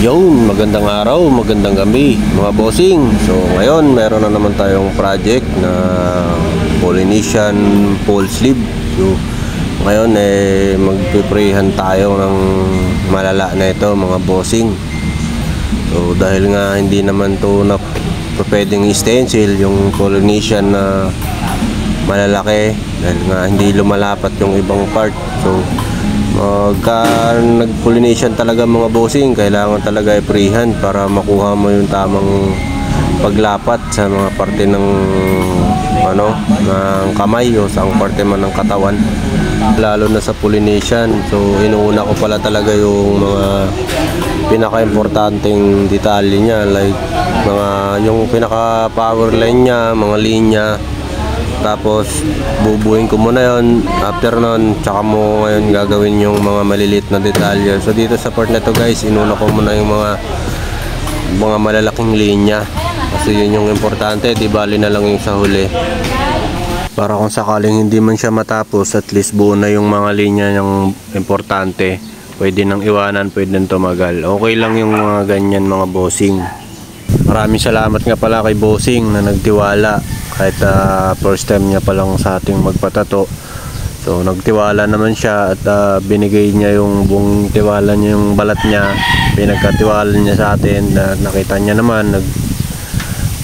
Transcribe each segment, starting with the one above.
Yun, magandang araw, magandang gabi mga bossing. So ngayon meron na naman tayong project na Polynesian pole sleeve. So ngayon magpiprehan tayo ng malala na ito mga bossing. So dahil nga hindi naman to na pwedeng stencil yung Polynesian na malalaki, dahil nga hindi lumalapat yung ibang part. So nag-pollination talaga mga bossing, kailangan talaga i-freehand para makuha mo yung tamang paglapat sa mga parte ng ng kamay o sa parte man ng katawan, lalo na sa pollination. So inuuna ko pala talaga yung mga pinaka-importanting detalye niya, like yung pinaka power line niya, mga linya. Tapos bubuhin ko muna yon, after nun tsaka mo ngayon gagawin yung mga maliliit na detalye. So dito sa part na to guys, inuna ko muna yung mga malalaking linya, kasi yun yung importante, di bali na lang yung sa huli, para kung sakaling hindi man siya matapos, at least buo na yung mga linya yung importante. Pwede nang iwanan, pwede nang tumagal, okay lang yung mga ganyan mga bossing. Maraming salamat nga pala kay bossing na nagtiwala, kahit first time niya pa lang sa ating magpatato. So nagtiwala naman siya at binigay niya yung buong tiwala niya, yung balat niya, pinagkatiwala niya sa atin. Nakita niya naman, nag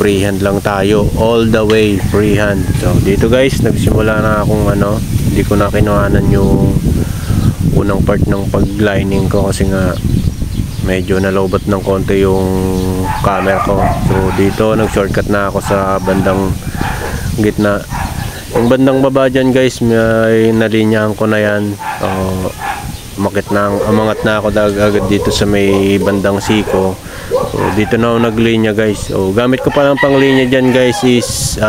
freehand lang tayo, all the way freehand. So dito guys, nagsimula na akong hindi ko na kinuhanan yung unang part ng pag-lining ko, kasi nga medyo nalobat ng konti yung camera ko. So dito nag-shortcut na ako sa bandang gitna. Yung bandang baba dyan guys, may nalinyahan ko na yan. Umangat na ako agad dito sa may bandang siko. So dito na ako naglinya guys. So gamit ko pa lang pang linya dyan guys is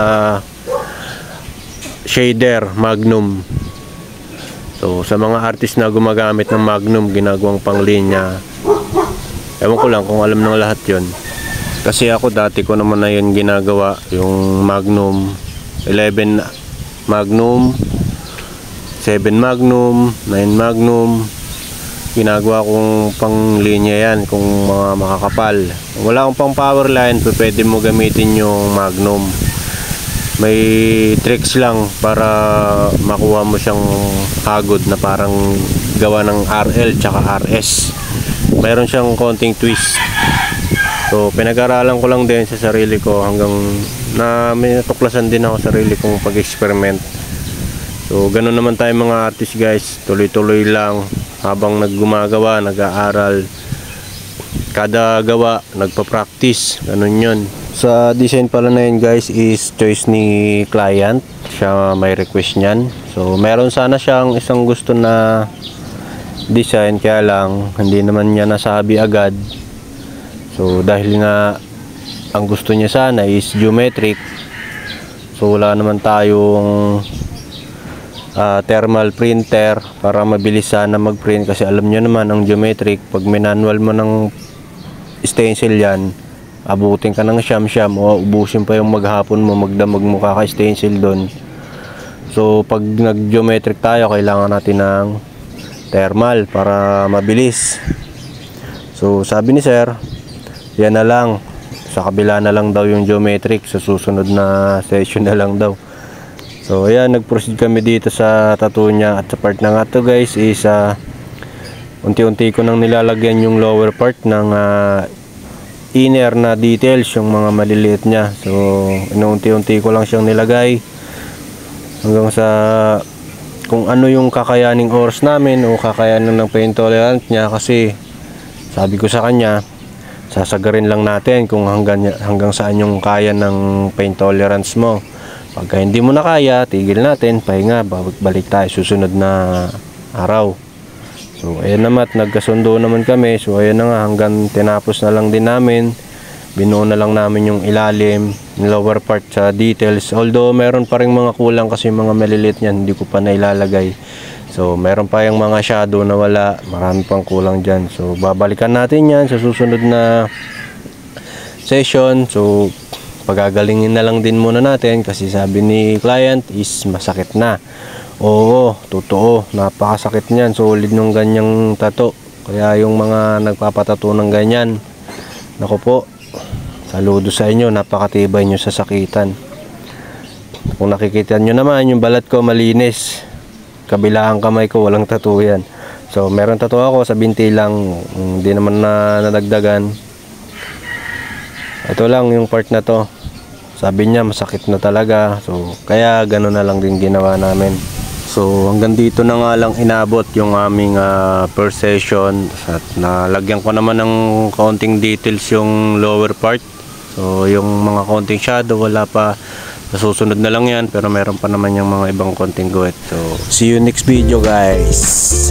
shader Magnum. So sa mga artist na gumagamit ng Magnum, ginagawang pang linya, ewan ko lang kung alam ng lahat yon. Kasi ako dati ko naman na yun ginagawa, yung Magnum 11 Magnum, 7 Magnum, 9 Magnum, ginagawa kong pang linya yan kung mga makakapal. Kung wala akong pang power line, pwede mo gamitin yung Magnum. May tricks lang para makuha mo siyang hagod na parang gawa ng RL tsaka RS. Mayroon siyang konting twist. So pinag-aralan ko lang din sa sarili ko, hanggang na may natuklasan din ako sarili kong pag-experiment. So ganun naman tayo mga artist guys, tuloy-tuloy lang habang naggumagawa, nag-aaral, kada gawa nagpa-practice, ganun yun. Sa design pala na yun guys is choice ni client, siya may request niyan. So meron sana siyang isang gusto na design, kaya lang hindi naman niya nasabi agad. So dahil nga ang gusto niya sana is geometric, so wala naman tayong thermal printer para mabilis sana mag-print, kasi alam niyo naman ang geometric, pag manual mo ng stencil yan, abutin ka ng siyam-siyam o ubusin pa yung maghapon mo, magdamag mo kaka-stencil doon. So pag nag-geometric tayo, kailangan natin ng thermal para mabilis. So sabi ni sir, yan na lang, sa kabila na lang daw yung geometric, sa susunod na session na lang daw. So ayan, nag-proceed kami dito sa tattoo niya. At sa part na nga to guys is unti-unti ko nang nilalagyan yung lower part ng inner na details, yung mga maliliit niya. So unti-unti ko lang siyang nilagay hanggang sa kung ano yung kakayaning oras namin o kakayanan ng pain tolerant niya. Kasi sabi ko sa kanya, sasagarin lang natin kung hanggang saan yung kaya ng pain tolerance mo. Pagka hindi mo na kaya, tigil natin, pahinga, balik tayo susunod na araw. So ayan naman, nagkasundo naman kami. So ayan na nga, hanggang tinapos na lang din namin. Binuo na lang namin yung ilalim, yung lower part sa details. Although meron pa rin mga kulang kasi mga maliliit niyan, hindi ko pa nailalagay. So meron pa yung mga shadow na wala, marami pang kulang dyan. So babalikan natin yan sa susunod na session. So pagagalingin na lang din muna natin, kasi sabi ni client is masakit na. Oo, totoo, napakasakit niyan. Solid nung ganyang tato. Kaya yung mga nagpapatato ng ganyan, naku po, saludo sa inyo, napakatibay nyo sa sakitan. Kung nakikita nyo naman, yung balat ko malinis, kabilang kamay ko walang tattoo yan. So meron tattoo ako sa binti lang, hindi naman na nadagdagan. Ito lang yung part na to, sabi niya masakit na talaga, so kaya gano'n na lang din ginawa namin. So hanggang dito na nga lang inabot yung aming first session, at nalagyan ko naman ng kaunting details yung lower part. So yung mga konting shadow wala pa, nasusunod na lang yan, pero meron pa naman yung mga ibang konting guhit. So see you next video guys.